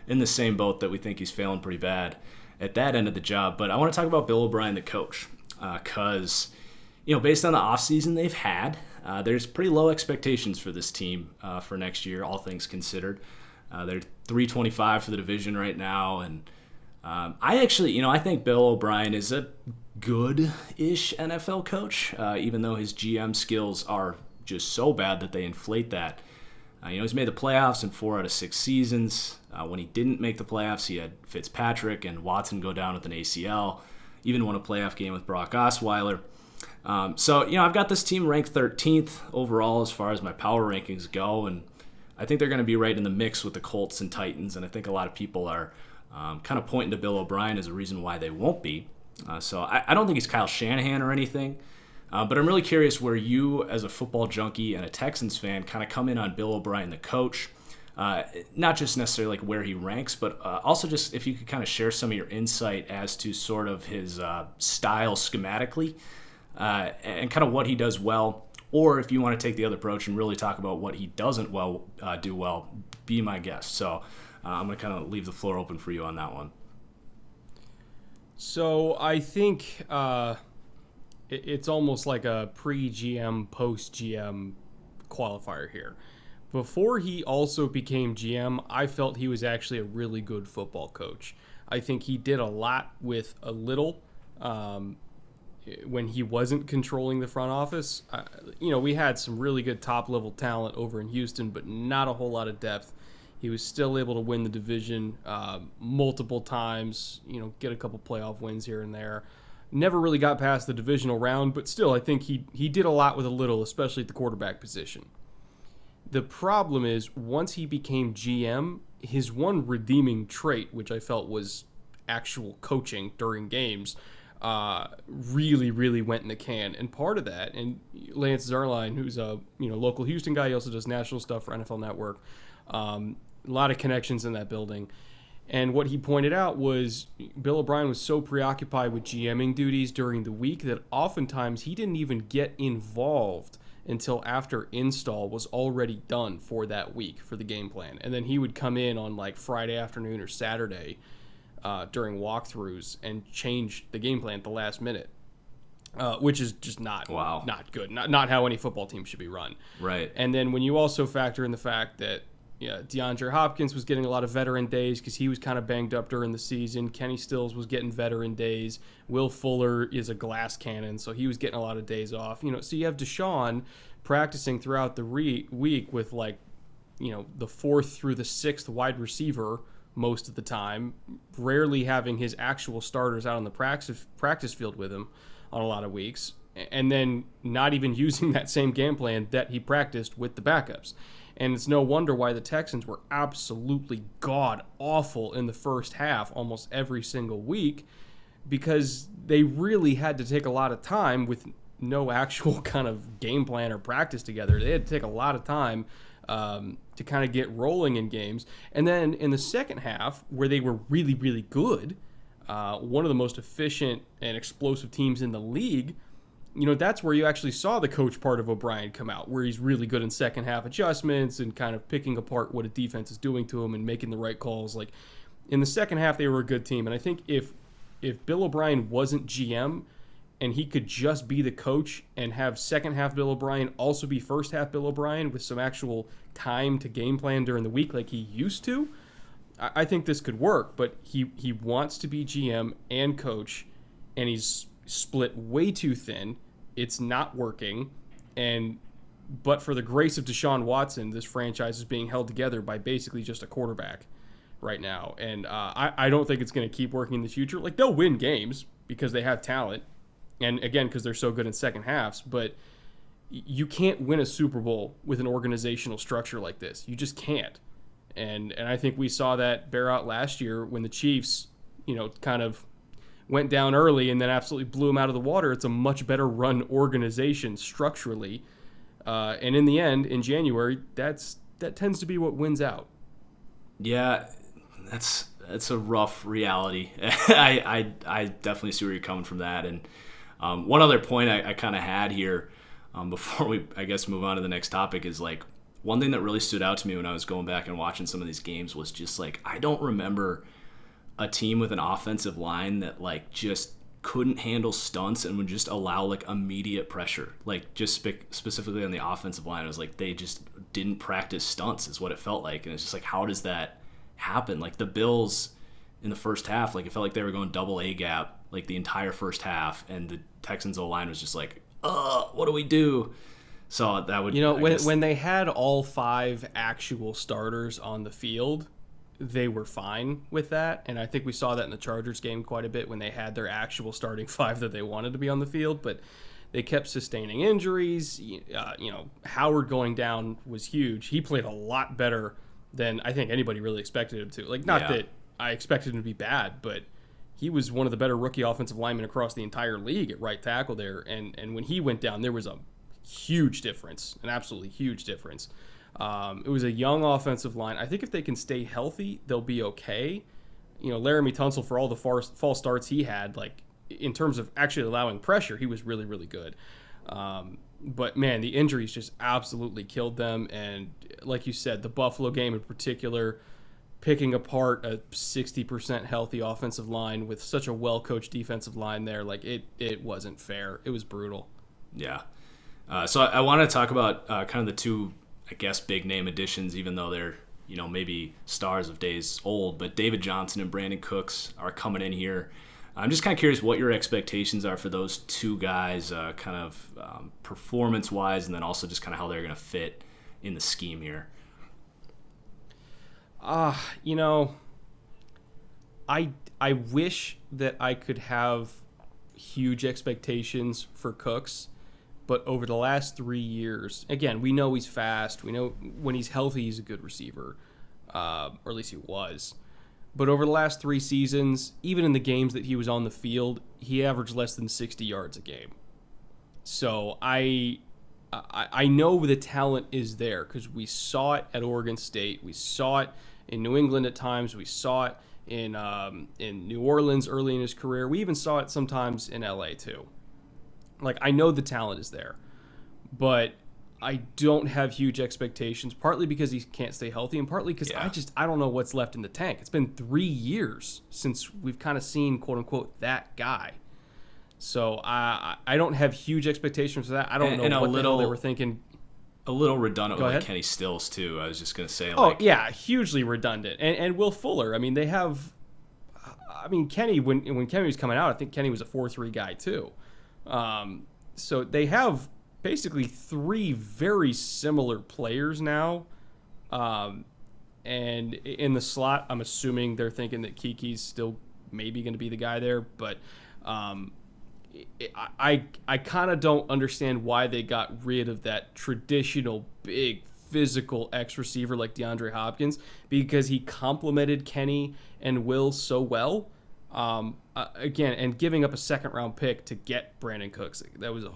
in the same boat that we think he's failing pretty bad at that end of the job. But I want to talk about Bill O'Brien, the coach, because based on the offseason they've had, there's pretty low expectations for this team for next year, all things considered. They're 325 for the division right now, and I think Bill O'Brien is a good-ish NFL coach, even though his GM skills are just so bad that they inflate that. He's made the playoffs in 4 out of 6 seasons. When he didn't make the playoffs, he had Fitzpatrick and Watson go down with an ACL, even won a playoff game with Brock Osweiler. I've got this team ranked 13th overall as far as my power rankings go, and I think they're going to be right in the mix with the Colts and Titans, and I think a lot of people are kind of pointing to Bill O'Brien as a reason why they won't be. So I don't think he's Kyle Shanahan or anything, but I'm really curious where you, as a football junkie and a Texans fan, kind of come in on Bill O'Brien, the coach, not just necessarily like where he ranks, but also just if you could kind of share some of your insight as to sort of his style schematically and kind of what he does well. Or if you want to take the other approach and really talk about what he doesn't do well, be my guest. So I'm going to kind of leave the floor open for you on that one. So I think it's almost like a pre-GM, post-GM qualifier here. Before he also became GM, I felt he was actually a really good football coach. I think he did a lot with a little. When he wasn't controlling the front office, we had some really good top-level talent over in Houston, but not a whole lot of depth. He was still able to win the division multiple times, get a couple playoff wins here and there. Never really got past the divisional round, but still, I think he did a lot with a little, especially at the quarterback position. The problem is, once he became GM, his one redeeming trait, which I felt was actual coaching during games, really, really went in the can. And part of that, and Lance Zierlein, who's a local Houston guy, he also does national stuff for NFL Network, a lot of connections in that building. And what he pointed out was Bill O'Brien was so preoccupied with GMing duties during the week that oftentimes he didn't even get involved until after install was already done for that week for the game plan. And then he would come in on like Friday afternoon or Saturday during walkthroughs and change the game plan at the last minute, which is just not good. Not how any football team should be run. Right. And then when you also factor in the fact that DeAndre Hopkins was getting a lot of veteran days because he was kind of banged up during the season. Kenny Stills was getting veteran days. Will Fuller is a glass cannon, so he was getting a lot of days off. So you have Deshaun practicing throughout the week with the 4th through the 6th wide receiver most of the time, rarely having his actual starters out on the practice field with him on a lot of weeks, and then not even using that same game plan that he practiced with the backups. And it's no wonder why the Texans were absolutely god-awful in the first half almost every single week, because they really had to take a lot of time with no actual kind of game plan or practice together. They had to take a lot of time to kind of get rolling in games. And then in the second half, where they were really, really good, one of the most efficient and explosive teams in the league, that's where you actually saw the coach part of O'Brien come out, where he's really good in second half adjustments and kind of picking apart what a defense is doing to him and making the right calls. Like in the second half, they were a good team. And I think if Bill O'Brien wasn't GM and he could just be the coach and have second half Bill O'Brien also be first half Bill O'Brien with some actual time to game plan during the week like he used to, I think this could work. But he wants to be GM and coach, and he's split way too thin. It's not working, but for the grace of Deshaun Watson, this franchise is being held together by basically just a quarterback right now, and I don't think it's going to keep working in the future. Like, they'll win games because they have talent, And again, because they're so good in second halves, but you can't win a Super Bowl with an organizational structure like this. You just can't. And I think we saw that bear out last year when the Chiefs, kind of went down early and then absolutely blew them out of the water. It's a much better run organization structurally. And in the end, in January, that tends to be what wins out. Yeah, that's a rough reality. I definitely see where you're coming from that. And one other point I kind of had here before we, I guess, move on to the next topic is like one thing that really stood out to me when I was going back and watching some of these games was just like I don't remember a team with an offensive line that like just couldn't handle stunts and would just allow like immediate pressure. Like just specifically on the offensive line, it was like they just didn't practice stunts is what it felt like. And it's just like, how does that happen? Like the Bills in the first half, like it felt like they were going double A gap like the entire first half, and the Texans O-line was just like, what do we do? So that would, when they had all 5 actual starters on the field, they were fine with that. And I think we saw that in the Chargers game quite a bit when they had their actual starting 5 that they wanted to be on the field, but they kept sustaining injuries. Howard going down was huge. He played a lot better than I think anybody really expected him to. Like, not that I expected him to be bad, but he was one of the better rookie offensive linemen across the entire league at right tackle there. And when he went down, there was a huge difference, an absolutely huge difference. It was a young offensive line. I think if they can stay healthy, they'll be okay. Laramie Tunsil, for all the false starts he had, like in terms of actually allowing pressure, he was really, really good. But man, the injuries just absolutely killed them. And like you said, the Buffalo game in particular, picking apart a 60% healthy offensive line with such a well-coached defensive line there, like it wasn't fair. It was brutal. Yeah. So I want to talk about kind of the two, I guess, big name additions, even though they're, maybe stars of days old. But David Johnson and Brandon Cooks are coming in here. I'm just kind of curious what your expectations are for those two guys, kind of performance-wise, and then also just kind of how they're going to fit in the scheme here. I wish that I could have huge expectations for Cooks, but over the last 3 years, again, we know he's fast. We know when he's healthy, he's a good receiver, or at least he was. But over the last 3 seasons, even in the games that he was on the field, he averaged less than 60 yards a game. So I know the talent is there because we saw it at Oregon State. We saw it in New England at times. We saw it in New Orleans early in his career. We even saw it sometimes in LA too. Like, I know the talent is there, but I don't have huge expectations, partly because he can't stay healthy and partly because I don't know what's left in the tank. It's been 3 years since we've kind of seen, quote unquote, that guy. So I don't have huge expectations for that. I don't know what the hell they were thinking. A little redundant with like Kenny Stills too. I was just going to say. Hugely redundant. And Will Fuller. I mean, they have. I mean, Kenny when Kenny was coming out, I think Kenny was a 4-3 guy too. So they have basically 3 very similar players now. And in the slot, I'm assuming they're thinking that Kiki's still maybe going to be the guy there, but. I kind of don't understand why they got rid of that traditional big physical X receiver like DeAndre Hopkins, because he complemented Kenny and Will so well. Again, and giving up a 2nd-round pick to get Brandon Cooks, that was a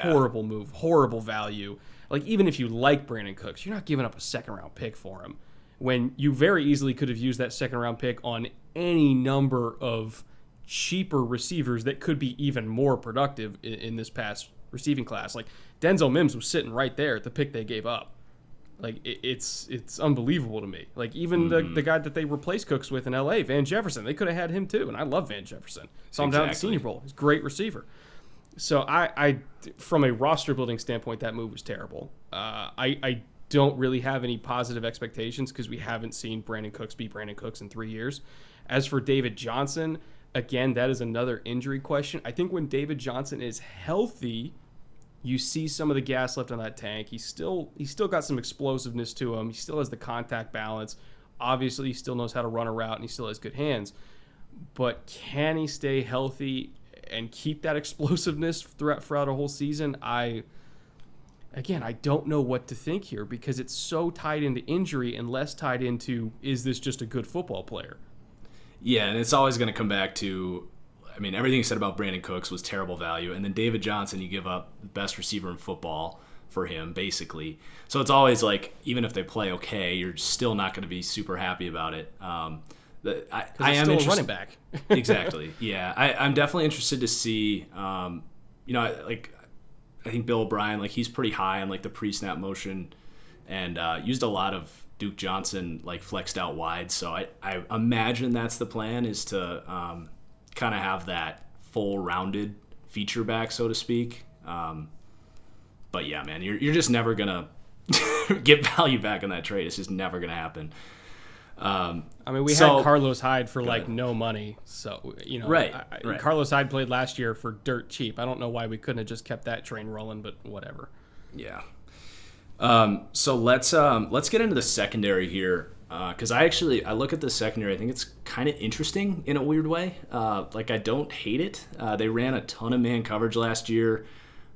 horrible move, horrible value. Like, even if you like Brandon Cooks, you're not giving up a 2nd-round pick for him when you very easily could have used that 2nd-round pick on any number of cheaper receivers that could be even more productive in this past receiving class. Like, Denzel Mims was sitting right there at the pick they gave up. Like, it's unbelievable to me. Like, even the guy that they replaced Cooks with in LA, Van Jefferson, they could have had him too, and I love Van Jefferson. Saw him down at the Senior Bowl. He's a great receiver. So I from a roster building standpoint, that move was terrible. I don't really have any positive expectations because we haven't seen Brandon Cooks be Brandon Cooks in 3 years. As for David Johnson, again, that is another injury question. I think when David Johnson is healthy, you see some of the gas left on that tank. He's still got some explosiveness to him. He still has the contact balance. Obviously, he still knows how to run a route, and he still has good hands. But can he stay healthy? and keep that explosiveness throughout a whole season, I don't know what to think here because it's so tied into injury and less tied into, is this just a good football player? Yeah, and it's always going to come back to, I mean, everything you said about Brandon Cooks was terrible value. And then David Johnson, you give up the best receiver in football for him, basically. So it's always like, even if they play okay, you're still not going to be super happy about it. I am still interested. A running back. Exactly. Yeah, I'm definitely interested to see. I think Bill O'Brien, like, he's pretty high on like the pre-snap motion, and used a lot of Duke Johnson like flexed out wide. So I imagine that's the plan, is to kind of have that full rounded feature back, so to speak. But yeah, man, you're just never gonna get value back on that trade. It's just never gonna happen. I mean, we had Carlos Hyde for like no money, so right. Carlos Hyde played last year for dirt cheap. I don't know why we couldn't have just kept that train rolling, but whatever. Yeah. So let's get into the secondary here, because I look at the secondary. I think it's kind of interesting in a weird way. Like, I don't hate it. They ran a ton of man coverage last year.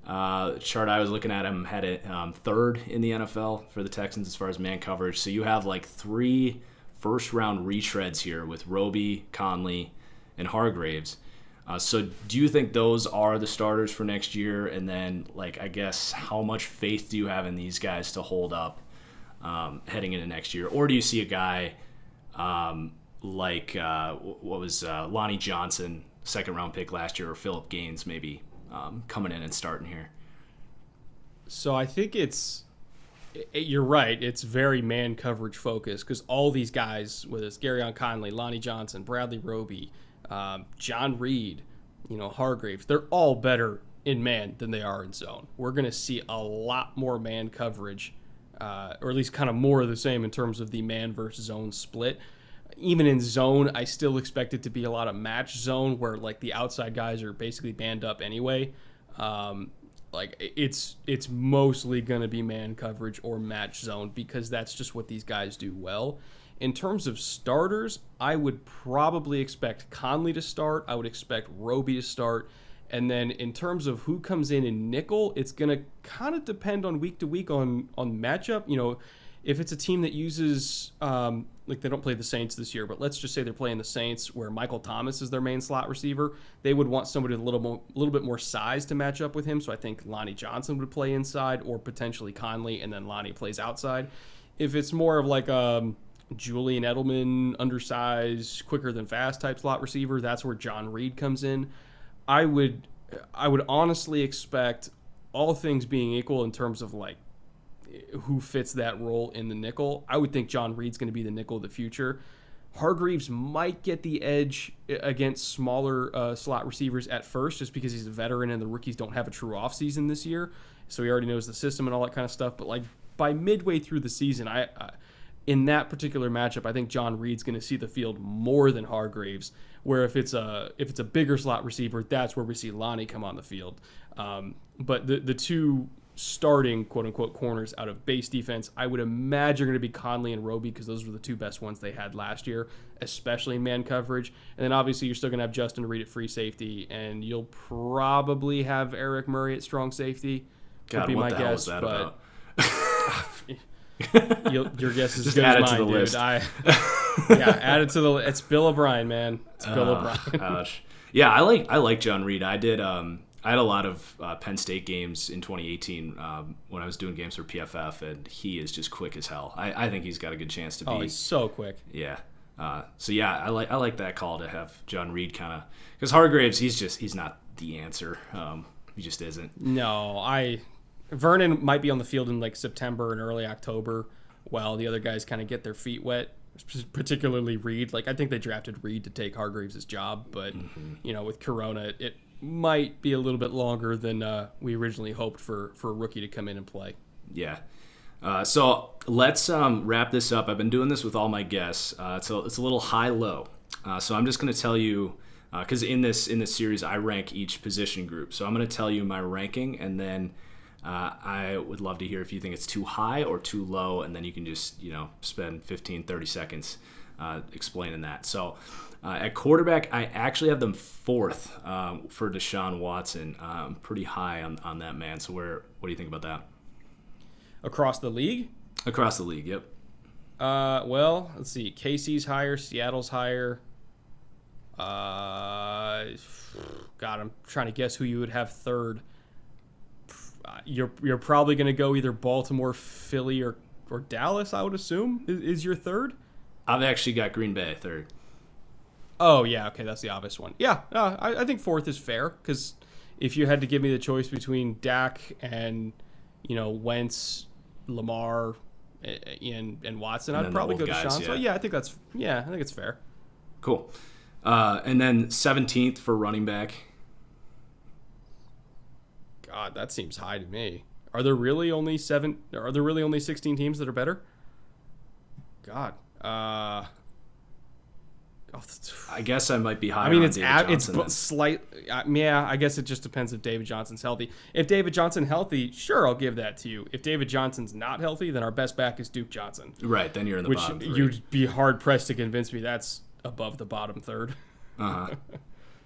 Chart I was looking at him had it third in the NFL for the Texans as far as man coverage. So you have like 3 first-round retreads here with Roby, Conley, and Hargraves. So do you think those are the starters for next year? And then, like, I guess, how much faith do you have in these guys to hold up heading into next year? Or do you see a guy Lonnie Johnson, second-round pick last year, or Phillip Gaines maybe coming in and starting here? So I think you're right. It's very man coverage focused because all these guys, whether it's Garyon Conley, Lonnie Johnson, Bradley Roby, John Reed, Hargraves, they're all better in man than they are in zone. We're going to see a lot more man coverage, or at least kind of more of the same in terms of the man versus zone split. Even in zone, I still expect it to be a lot of match zone where like the outside guys are basically banned up anyway. Like it's mostly going to be man coverage or match zone because that's just what these guys do well. In terms of starters, I would probably expect Conley to start. I would expect Roby to start. And then in terms of who comes in nickel, it's going to kind of depend on week to week on matchup. If it's a team that uses, like they don't play the Saints this year, but let's just say they're playing the Saints where Michael Thomas is their main slot receiver, they would want somebody with a little bit more size to match up with him. So I think Lonnie Johnson would play inside or potentially Conley, and then Lonnie plays outside. If it's more of like Julian Edelman, undersized, quicker than fast type slot receiver, that's where John Reed comes in. I would honestly expect, all things being equal in terms of like who fits that role in the nickel, I would think John Reed's going to be the nickel of the future. Hargraves might get the edge against smaller slot receivers at first just because he's a veteran and the rookies don't have a true offseason this year, so he already knows the system and all that kind of stuff. But like by midway through the season, in that particular matchup, I think John Reed's going to see the field more than Hargraves, where if it's a bigger slot receiver, that's where we see Lonnie come on the field. But the two starting quote-unquote corners out of base defense, I would imagine are going to be Conley and Roby because those were the two best ones they had last year, especially in man coverage. And then obviously you're still going to have Justin Reed at free safety, and you'll probably have Eric Murray at strong safety. God, be what my the guess, hell is that about? Your guess is just good add as it to mine, the dude. list. Add it to the list. It's Bill O'Brien, man. It's Bill O'Brien. Ouch. Yeah, I like John Reed. I did. I had a lot of Penn State games in 2018 when I was doing games for PFF, and he is just quick as hell. I think he's got a good chance to be. Oh, he's so quick. Yeah. So yeah, I like that call to have John Reed kind of, because Hargraves, he's not the answer. He just isn't. No, Vernon might be on the field in like September and early October while the other guys kind of get their feet wet, particularly Reed. Like I think they drafted Reed to take Hargraves' job, but with Corona, it might be a little bit longer than we originally hoped for a rookie to come in and play. Yeah. So let's wrap this up. I've been doing this with all my guests. So it's a little high-low. So I'm just going to tell you, because in this series I rank each position group. So I'm going to tell you my ranking, and then I would love to hear if you think it's too high or too low, and then you can just, spend 15, 30 seconds explaining that. So at quarterback, I actually have them fourth for Deshaun Watson. Pretty high on that man. So what do you think about that? Across the league? Across the league, yep. Well, let's see. KC's higher, Seattle's higher. God, I'm trying to guess who you would have third. You're probably going to go either Baltimore, Philly, or Dallas, I would assume, is your third? I've actually got Green Bay third. Oh, yeah, okay, that's the obvious one. Yeah, I think fourth is fair, because if you had to give me the choice between Dak and, Wentz, Lamar, and Watson, And I'd probably go guys, Deshaun. yeah. So, yeah, I think it's fair. Cool. And then 17th for running back. God, that seems high to me. Are there really only 16 teams that are better? God. I guess I might be higher. I mean, on it's David Johnson it's slight. Yeah, I guess it just depends if David Johnson's healthy. If David Johnson healthy, sure, I'll give that to you. If David Johnson's not healthy, then our best back is Duke Johnson. Right, then you're in the bottom three. You'd be hard pressed to convince me that's above the bottom third. Yeah,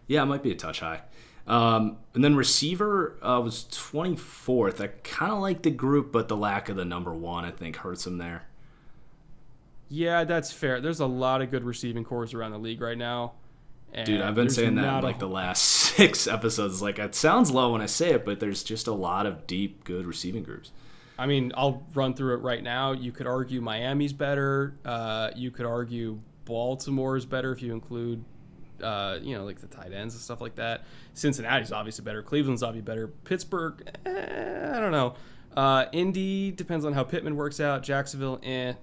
it might be a touch high. And then receiver was 24th. I kind of like the group, but the lack of the number one, I think, hurts him there. Yeah, that's fair. There's a lot of good receiving cores around the league right now. Dude, I've been saying that in like the last 6 episodes. Like, it sounds low when I say it, but there's just a lot of deep, good receiving groups. I mean, I'll run through it right now. You could argue Miami's better. You could argue Baltimore is better if you include, like the tight ends and stuff like that. Cincinnati's obviously better. Cleveland's obviously better. Pittsburgh, I don't know. Indy depends on how Pittman works out. Jacksonville,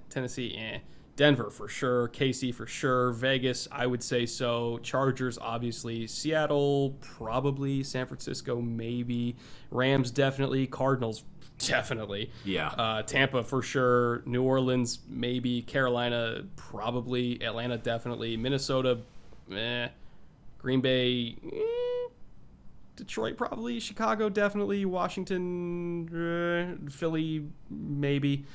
Tennessee, Denver for sure. KC for sure. Vegas, I would say so. Chargers, obviously. Seattle, probably. San Francisco, maybe. Rams, definitely. Cardinals, definitely. Yeah. Tampa for sure. New Orleans, maybe. Carolina, probably. Atlanta, definitely. Minnesota, Green Bay, Detroit, probably. Chicago, definitely. Washington, Philly, maybe.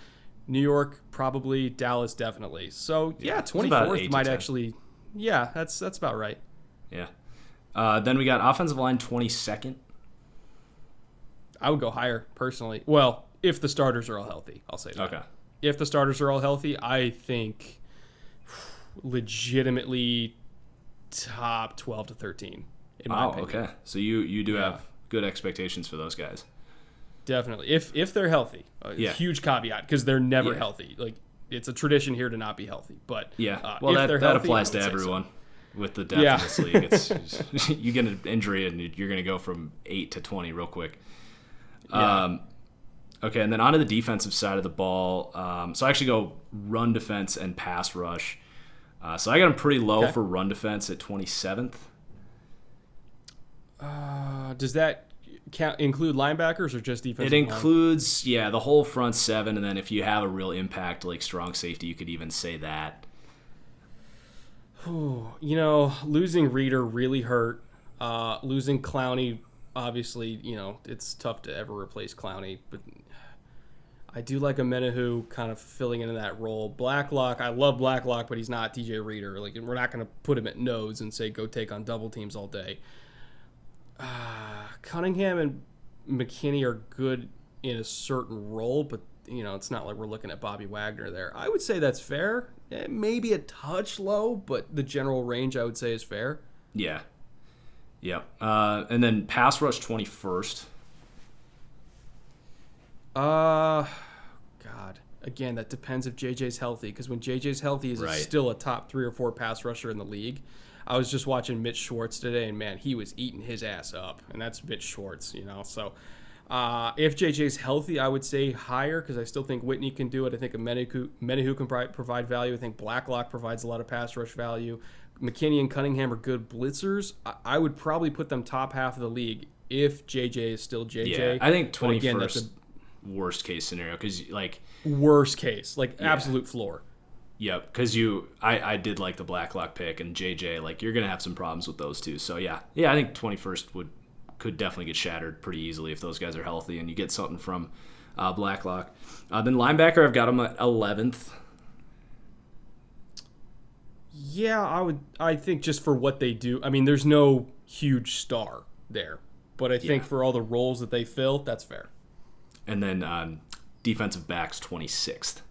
New York, probably. Dallas, definitely. So, yeah, 24th might actually... Yeah, that's about right. Yeah. Then we got offensive line 22nd. I would go higher, personally. Well, if the starters are all healthy, I'll say that. Okay. If the starters are all healthy, I think legitimately top 12 to 13, in my opinion. Okay. So you do have good expectations for those guys. Definitely. If they're healthy. Huge caveat, because they're never healthy. Like, it's a tradition here to not be healthy. But well, if they're that healthy, applies to everyone with the depth of this league. It's you get an injury and you're going to go from 8 to 20 real quick. Okay, and then onto the defensive side of the ball. So I actually go run defense and pass rush. So I got them pretty low for run defense at 27th. Does that include linebackers or just defensive line? It includes, the whole front seven, and then if you have a real impact like strong safety, you could even say that. Losing Reader really hurt. Losing Clowney, obviously, it's tough to ever replace Clowney, but I do like a Menahu kind of filling into that role. Blacklock, I love Blacklock, but he's not TJ Reader. Like, we're not going to put him at nose and say go take on double teams all day. Cunningham and McKinney are good in a certain role, but it's not like we're looking at Bobby Wagner there. I would say that's fair. Maybe a touch low, but the general range I would say is fair. Yeah. And then pass rush 21st. God. Again, that depends if JJ's healthy, because when JJ's healthy, he's still a top 3 or 4 pass rusher in the league. I was just watching Mitch Schwartz today, and man, he was eating his ass up, and that's Mitch Schwartz, So, if JJ's healthy, I would say higher, because I still think Whitney can do it. I think Menahu can provide value. I think Blacklock provides a lot of pass rush value. McKinney and Cunningham are good blitzers. I would probably put them top half of the league if JJ is still JJ. Yeah, I think 21st that's worst case scenario, because worst case, absolute floor. Yep, because I did like the Blacklock pick and JJ. Like, you're gonna have some problems with those two. So I think 21st would could definitely get shattered pretty easily if those guys are healthy and you get something from Blacklock. Then linebacker, I've got him at 11th. Yeah, I think just for what they do. I mean, there's no huge star there, but I think for all the roles that they fill, that's fair. And then defensive backs, 26th.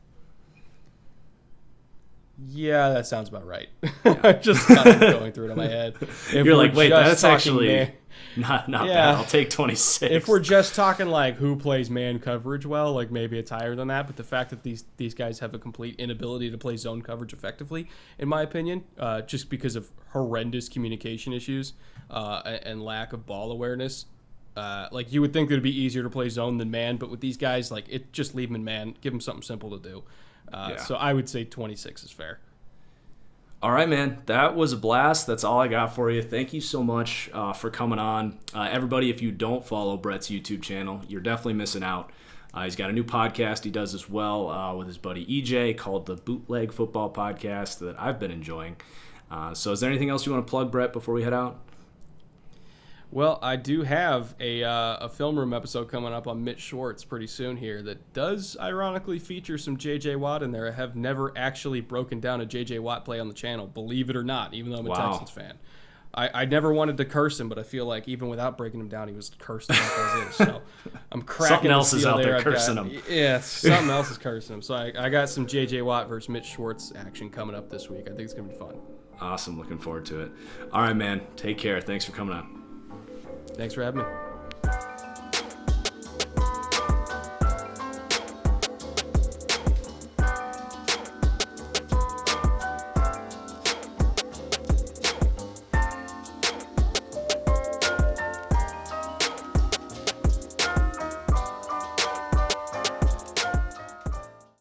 Yeah, that sounds about right. Just kind of going through it in my head. You're like, wait, that's actually not bad. I'll take 26. If we're just talking like who plays man coverage well, like maybe it's higher than that. But the fact that these guys have a complete inability to play zone coverage effectively, in my opinion, just because of horrendous communication issues and lack of ball awareness. Like you would think that it'd be easier to play zone than man, but with these guys, like just leave them in man, give them something simple to do. So I would say 26 is fair. All right, man. That was a blast. That's all I got for you. Thank you so much for coming on. Everybody, if you don't follow Brett's YouTube channel, you're definitely missing out. He's got a new podcast he does as well with his buddy EJ called the Bootleg Football Podcast that I've been enjoying. So is there anything else you want to plug, Brett, before we head out? Well, I do have a film room episode coming up on Mitch Schwartz pretty soon here that does ironically feature some J.J. Watt in there. I have never actually broken down a J.J. Watt play on the channel, believe it or not, even though I'm a Texans fan. I never wanted to curse him, but I feel like even without breaking him down, he was cursed enough as is. So I'm cracking something else the is seal out there there. cursing him. Yeah, something else is cursing him. So I got some J.J. Watt versus Mitch Schwartz action coming up this week. I think it's going to be fun. Awesome. Looking forward to it. All right, man. Take care. Thanks for coming on. Thanks for having me.